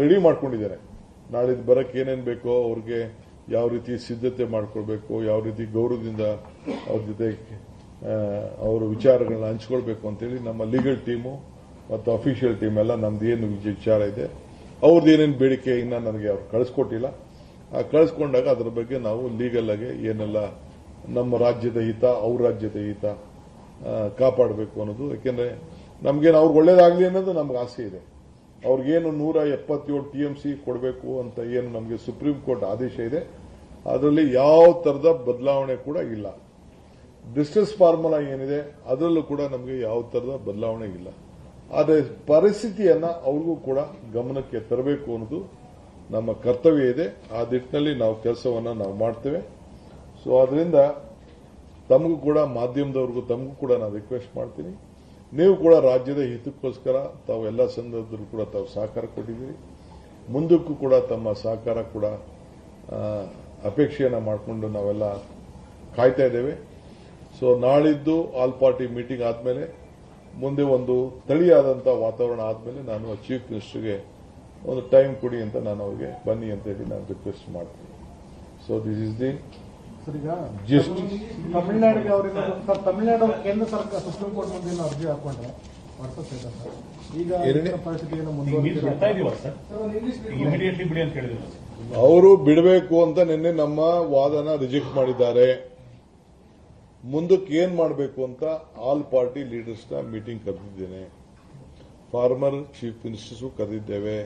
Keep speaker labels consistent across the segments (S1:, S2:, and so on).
S1: Ready ಮಾಡ್ಕೊಂಡಿದ್ದಾರೆ. ನಾಳಿದ್ದು ಬರಕ್ಕೆ ಏನೇನು ಬೇಕೋ ಅವ್ರಿಗೆ ಯಾವ ರೀತಿ ಸಿದ್ಧತೆ ಮಾಡ್ಕೊಳ್ಬೇಕು, ಯಾವ ರೀತಿ ಗೌರವದಿಂದ ಅವ್ರ ಜೊತೆ ಅವರ ವಿಚಾರಗಳನ್ನ ಹಂಚ್ಕೊಳ್ಬೇಕು ಅಂತೇಳಿ ನಮ್ಮ ಲೀಗಲ್ ಟೀಮು ಮತ್ತು ಅಫಿಷಿಯಲ್ ಟೀಮ್ ಎಲ್ಲ ನಮ್ದು ಏನು ವಿಚಾರ ಇದೆ ಅವ್ರದ್ದು ಏನೇನು ಬೇಡಿಕೆ ಇನ್ನ ನನಗೆ ಅವ್ರು ಕಳಿಸ್ಕೊಟ್ಟಿಲ್ಲ. ಕಳಿಸ್ಕೊಂಡಾಗ ಅದರ ಬಗ್ಗೆ ನಾವು ಲೀಗಲ್ ಆಗಿ ಏನೆಲ್ಲ ನಮ್ಮ ರಾಜ್ಯದ ಹಿತ ಅವ್ರ ರಾಜ್ಯದ ಹಿತ ಕಾಪಾಡಬೇಕು ಅನ್ನೋದು. ಯಾಕೆಂದ್ರೆ ನಮ್ಗೇನು ಅವ್ರಿಗೆ ಒಳ್ಳೇದಾಗಲಿ ಅನ್ನೋದು ನಮ್ಗೆ ಆಸೆ ಇದೆ. ಅವ್ರಿಗೇನು 177 TMC ಕೊಡಬೇಕು ಅಂತ ಏನು ನಮಗೆ ಸುಪ್ರೀಂ ಕೋರ್ಟ್ ಆದೇಶ ಇದೆ, ಅದರಲ್ಲಿ ಯಾವ ತರದ ಬದಲಾವಣೆ ಕೂಡ ಇಲ್ಲ. ಡಿಸ್ಟ್ರೆಸ್ ಫಾರ್ಮುಲಾ ಏನಿದೆ ಅದರಲ್ಲೂ ಕೂಡ ನಮಗೆ ಯಾವ ತರದ ಬದಲಾವಣೆ ಇಲ್ಲ. ಆದರೆ ಪರಿಸ್ಥಿತಿಯನ್ನ ಅವ್ರಿಗೂ ಕೂಡ ಗಮನಕ್ಕೆ ತರಬೇಕು ಅನ್ನೋದು ನಮ್ಮ ಕರ್ತವ್ಯ ಇದೆ. ಆ ನಿಟ್ಟಿನಲ್ಲಿ ನಾವು ಕೆಲಸವನ್ನ ನಾವು ಮಾಡ್ತೇವೆ. ಸೊ ಅದರಿಂದ ತಮಗೂ ಕೂಡ ಮಾಧ್ಯಮದವ್ರಿಗೂ ತಮಗೂ ಕೂಡ ನಾನು ರಿಕ್ವೆಸ್ಟ್ ಮಾಡ್ತೀನಿ, ನೀವು ಕೂಡ ರಾಜ್ಯದ ಹಿತಕ್ಕೋಸ್ಕರ ತಾವು ಎಲ್ಲ ಸಂದರ್ಭದಲ್ಲೂ ಕೂಡ ತಾವು ಸಹಕಾರ ಕೊಟ್ಟಿದ್ದೀರಿ. ಮುಂದಕ್ಕೂ ಕೂಡ ತಮ್ಮ ಸಹಕಾರ ಕೂಡ ಅಪೇಕ್ಷೆಯನ್ನ ಮಾಡಿಕೊಂಡು ನಾವೆಲ್ಲ ಕಾಯ್ತಾ ಇದ್ದೇವೆ. ಸೊ ನಾಳಿದ್ದು ಆಲ್ ಪಾರ್ಟಿ ಮೀಟಿಂಗ್ ಆದ್ಮೇಲೆ ಮುಂದೆ ಒಂದು ತಳಿಯಾದಂತಹ ವಾತಾವರಣ ಆದ್ಮೇಲೆ ನಾನು ಚೀಫ್ ಮಿನಿಸ್ಟರ್ಗೆ ಒಂದು ಟೈಮ್ ಕೊಡಿ ಅಂತ ನಾನು ಅವರಿಗೆ ಬನ್ನಿ ಅಂತ ಹೇಳಿ ನಾನು ರಿಕ್ವೆಸ್ಟ್ ಮಾಡ್ತೀನಿ. So this is the gist.
S2: ತಮಿಳುನಾಡಿಗೆ ಅವರಿಂದ ತಮಿಳುನಾಡು ಕೇಂದ್ರ ಸರ್ಕಾರ ಸುಪ್ರೀಂ ಕೋರ್ಟ್ ಮುಂದೆ ಅರ್ಜಿ ಹಾಕೊಂಡ್ರೆ ಈಗ ಪರಿಸ್ಥಿತಿಯನ್ನು
S1: ಅವರು ಬಿಡಬೇಕು ಅಂತ ನಿನ್ನೆ ನಮ್ಮ ವಾದನ ರಿಜೆಕ್ಟ್ ಮಾಡಿದ್ದಾರೆ. ಮುಂದಕ್ಕೆ ಏನ್ ಮಾಡಬೇಕು ಅಂತ ಆಲ್ ಪಾರ್ಟಿ ಲೀಡರ್ಸ್ನ ಮೀಟಿಂಗ್ ಕರೆದಿದ್ದೇನೆ. ಫಾರ್ಮರ್ ಚೀಫ್ ಮಿನಿಸ್ಟರ್ಸ್ ಕರೆದಿದ್ದೇವೆ,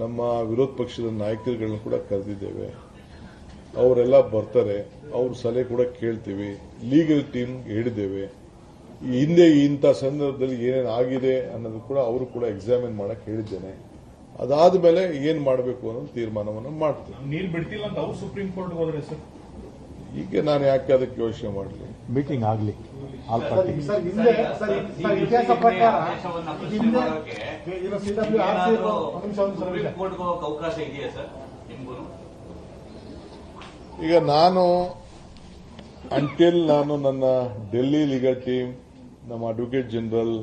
S1: ನಮ್ಮ ವಿರೋಧ ಪಕ್ಷದ ನಾಯಕರುಗಳನ್ನ ಕೂಡ ಕರೆದಿದ್ದೇವೆ. ಅವರೆಲ್ಲ ಬರ್ತಾರೆ, ಅವ್ರ ಸಲಹೆ ಕೂಡ ಕೇಳ್ತೀವಿ. ಲೀಗಲ್ ಟೀಮ್ ಹೇಳಿದ್ದೇವೆ. ಹಿಂದೆ ಇಂಥ ಸಂದರ್ಭದಲ್ಲಿ ಏನೇನು ಆಗಿದೆ ಅನ್ನೋದು ಕೂಡ ಅವರು ಕೂಡ ಎಕ್ಸಾಮಿನ್ ಮಾಡಕ್ ಹೇಳಿದ್ದೇನೆ. ಅದಾದ ಮೇಲೆ ಏನ್ ಮಾಡಬೇಕು ಅನ್ನೋ ತೀರ್ಮಾನವನ್ನು ಮಾಡ್ತೀವಿ.
S3: ನೀರು ಬಿಡ್ತಿಲ್ಲ ಅಂತ ಅವ್ರು ಸುಪ್ರೀಂ ಕೋರ್ಟ್ ಹೋದ್ರೆ ಸರ್,
S1: ಈಗ ನಾನು ಯಾಕೆ ಅದಕ್ಕೆ ಯೋಚನೆ ಮಾಡಲಿ.
S4: ಮೀಟಿಂಗ್ ಆಗಲಿ ಆಲ್ ಪಾರ್ಟಿ.
S2: ಇತಿಹಾಸ ಪ್ರಕಾರ
S5: ಅವಕಾಶ ಇದೆಯಾ ಸರ್ ನಿಮ್ಗೂ?
S1: ಈಗ ನಾನು ನಾನು ನನ್ನ ಡೆಲ್ಲಿ ಲೀಗಲ್ ಟೀಮ್, ನಮ್ಮ ಅಡ್ವೊಕೇಟ್ ಜನರಲ್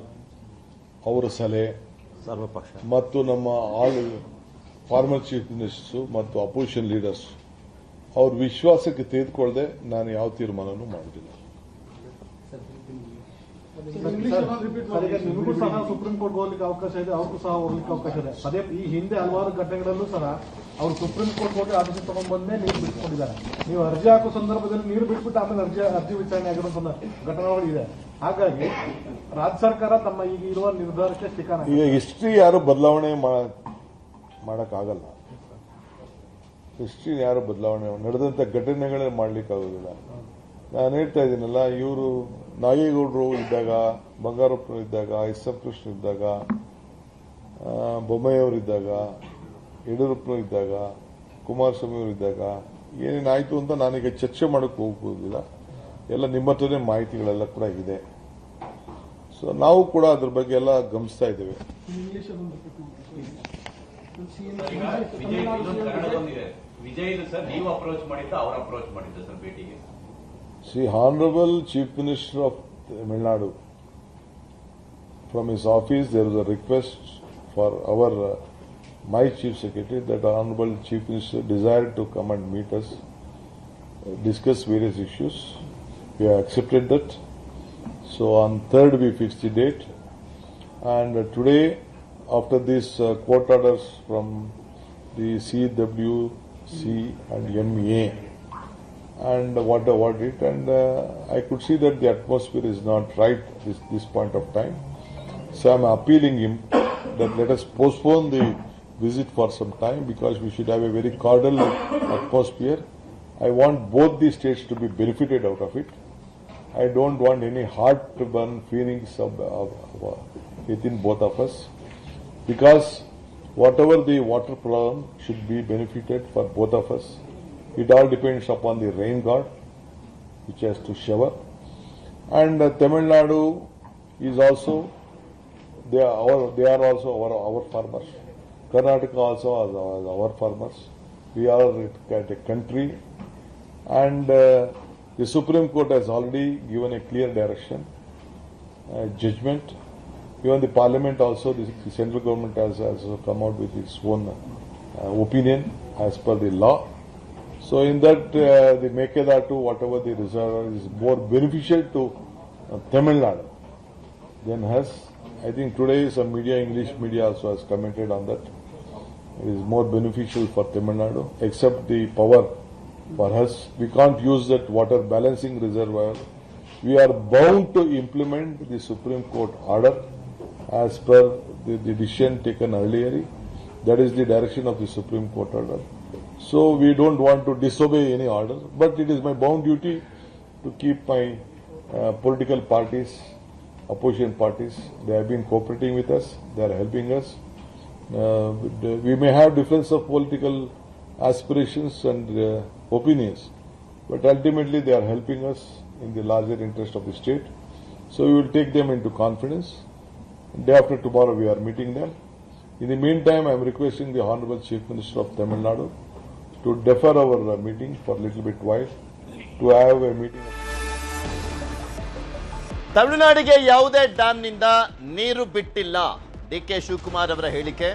S1: ಅವರ ಸಲಹೆ
S4: ಸರ್ವಪಕ್ಷ
S1: ಮತ್ತು ನಮ್ಮ ಆಲ್ ಫಾರ್ಮರ್ ಚೀಫ್ ಮಿನಿಸ್ಟರ್ಸ್ ಮತ್ತು ಅಪೋಸಿಷನ್ ಲೀಡರ್ಸ್ ಅವ್ರ ವಿಶ್ವಾಸಕ್ಕೆ ತೆಗೆದುಕೊಳ್ಳದೆ ನಾನು ಯಾವ ತೀರ್ಮಾನನೂ ಮಾಡುವುದಿಲ್ಲ.
S2: ನಿಮಗೂ ಸಹ ಸುಪ್ರೀಂ ಕೋರ್ಟ್ ಹೋಗ್ಲಿಕ್ಕೆ ಅವಕಾಶ ಇದೆ, ಅವ್ರಿಗೂ ಸಹ ಹೋಗ್ಲಿಕ್ಕೆ ಅವಕಾಶ ಇದೆ. ಅದೇ ಈ ಹಿಂದೆ ಹಲವಾರು ಘಟನೆಗಳಲ್ಲೂ ಸಹ ಅವರು ಸುಪ್ರೀಂ ಕೋರ್ಟ್ ಹೋಗಿ ಆದೇಶ ತಗೊಂಡ್ ಬಂದೇ ನೀರು ಬಿಟ್ಕೊಂಡಿದ್ದಾರೆ. ನೀವು ಅರ್ಜಿ ಹಾಕೋ ಸಂದರ್ಭದಲ್ಲಿ ನೀರು ಬಿಟ್ಬಿಟ್ಟು ಆಮೇಲೆ ಅರ್ಜಿ ವಿಚಾರಣೆ ಆಗಿರೋ ಘಟನೆಗಳು ಇದೆ. ಹಾಗಾಗಿ ರಾಜ್ಯ ಸರ್ಕಾರ ತಮ್ಮ ಈಗ ಇರುವ ನಿರ್ಧಾರಕ್ಕೆ ಸ್ಟಿಕಾನ.
S1: ಈಗ ಹಿಸ್ಟ್ರಿ ಯಾರು ಬದಲಾವಣೆ ಮಾಡಕ್ಕಾಗಲ್ಲ. ಹಿಸ್ಟ್ರಿ ಯಾರು ಬದಲಾವಣೆ ನಡೆದಂತ ಘಟನೆಗಳೇ ಮಾಡ್ಲಿಕ್ಕಾಗೋದಿಲ್ಲ. ನಾನು ಹೇಳ್ತಾ ಇದ್ದೀನಲ್ಲ, ಇವರು ನಾಗೇಗೌಡರು ಇದ್ದಾಗ, ಬಂಗಾರಪ್ಪರು ಇದ್ದಾಗ, ಎಸ್ ಎಂ ಕೃಷ್ಣ ಇದ್ದಾಗ, ಬೊಮ್ಮಾಯಿಯವರು ಇದ್ದಾಗ, ಯಡಿಯೂರಪ್ಪನವರು ಇದ್ದಾಗ, ಕುಮಾರಸ್ವಾಮಿ ಅವರು ಇದ್ದಾಗ ಏನೇನಾಯ್ತು ಅಂತ ನಾನೀಗ ಚರ್ಚೆ ಮಾಡಕ್ಕೆ ಹೋಗೋದಿಲ್ಲ. ಎಲ್ಲ ನಿಮ್ಮ ಹತ್ರನೇ ಮಾಹಿತಿಗಳೆಲ್ಲ ಕೂಡ ಇದೆ. ಸೊ ನಾವು ಕೂಡ ಅದ್ರ ಬಗ್ಗೆ ಎಲ್ಲ ಗಮನಿಸ್ತಾ ಇದ್ದೇವೆ.
S5: ವಿಜಯ್ ಸರ್ ನೀವು ಅಪ್ರೋಚ್ ಮಾಡಿದ್ದ ಅವ್ರ ಅಪ್ರೋಚ್ ಮಾಡಿದ್ದ ಸರ್ ಭೇಟಿಗೆ?
S1: See, Honorable Chief Minister of Tamil Nadu, from his office there was a request for my Chief Secretary that Honorable Chief Minister desired to come and meet us, discuss various issues. We have accepted that. So on 3rd we fixed the date, and today after these court orders from the CWC and MEA and what it, and I could see that the atmosphere is not right this point of time. So I'm appealing him that let us postpone the visit for some time, because we should have a very cordial atmosphere. I want both the states to be benefited out of it. I don't want any heartburn feelings within both of us, because whatever the water problem should be benefited for both of us. It all depends upon the rain god, which has to shower. And Tamil Nadu is also, they are also our farmers. Karnataka also is our farmers. We are a country, and the Supreme Court has already given a clear direction, judgment, Even the parliament also, the central government has also come out with its own opinion as per the law. So in that, the Mekedatu, whatever the reserve is more beneficial to Tamil Nadu than has. I think today some media, English media also has commented on that. It is more beneficial for Tamil Nadu, except the power for us. We can't use that water balancing reservoir. We are bound to implement the Supreme Court order as per the decision taken earlier. That is the direction of the Supreme Court order. So we don't want to disobey any order, but it is my bound duty to keep my political parties, opposition parties, they have been cooperating with us, they are helping us. We may have difference of political aspirations and opinions, but ultimately they are helping us in the larger interest of the state. So we will take them into confidence. Day after tomorrow we are meeting them. In the meantime, I am requesting the Honorable Chief Minister of Tamil Nadu to defer our meeting for a little bit while, to have a meeting.
S6: ತಮಿಳುನಾಡಿಗೆ ಯಾವುದೇ ಡ್ಯಾಂನಿಂದ ನೀರು ಬಿಟ್ಟಿಲ್ಲ. DK Shivakumar ಅವರ ಹೇಳಿಕೆ.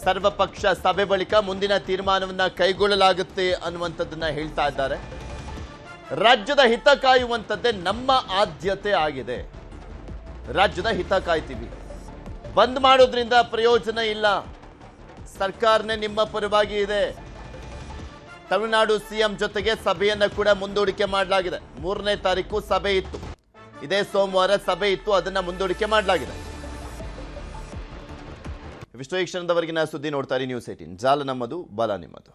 S6: ಸರ್ವಪಕ್ಷ ಸಭೆ ಬಳಿಕ ಮುಂದಿನ ತೀರ್ಮಾನವನ್ನ ಕೈಗೊಳ್ಳಲಾಗುತ್ತೆ ಅನ್ನುವಂಥದ್ದನ್ನ ಹೇಳ್ತಾ ಇದ್ದಾರೆ. ರಾಜ್ಯದ ಹಿತ ಕಾಯುವಂಥದ್ದೇ ನಮ್ಮ ಆದ್ಯತೆ ಆಗಿದೆ. ರಾಜ್ಯದ ಹಿತ ಕಾಯ್ತೀವಿ. ಬಂದ್ ಮಾಡೋದ್ರಿಂದ ಪ್ರಯೋಜನ ಇಲ್ಲ. ಸರ್ಕಾರನೇ ನಿಮ್ಮ ಪರವಾಗಿ ಇದೆ. ತಮಿಳುನಾಡು ಸಿಎಂ ಜೊತೆಗೆ ಸಭೆಯನ್ನ ಕೂಡ ಮುಂದೂಡಿಕೆ ಮಾಡಲಾಗಿದೆ. 3ನೇ ತಾರೀಕು ಸಭೆ ಇತ್ತು. ಇದೇ ಸೋಮವಾರ ಸಭೆ ಇತ್ತು, ಅದನ್ನ ಮುಂದೂಡಿಕೆ ಮಾಡಲಾಗಿದೆ. ಇವಿಷ್ಟು ಈ ಕ್ಷಣದವರೆಗಿನ ಸುದ್ದಿ ನೋಡ್ತಾರೆ ನ್ಯೂಸ್ 18. ಜಾಲ ನಮ್ಮದು, ಬಲ ನಿಮ್ಮದು.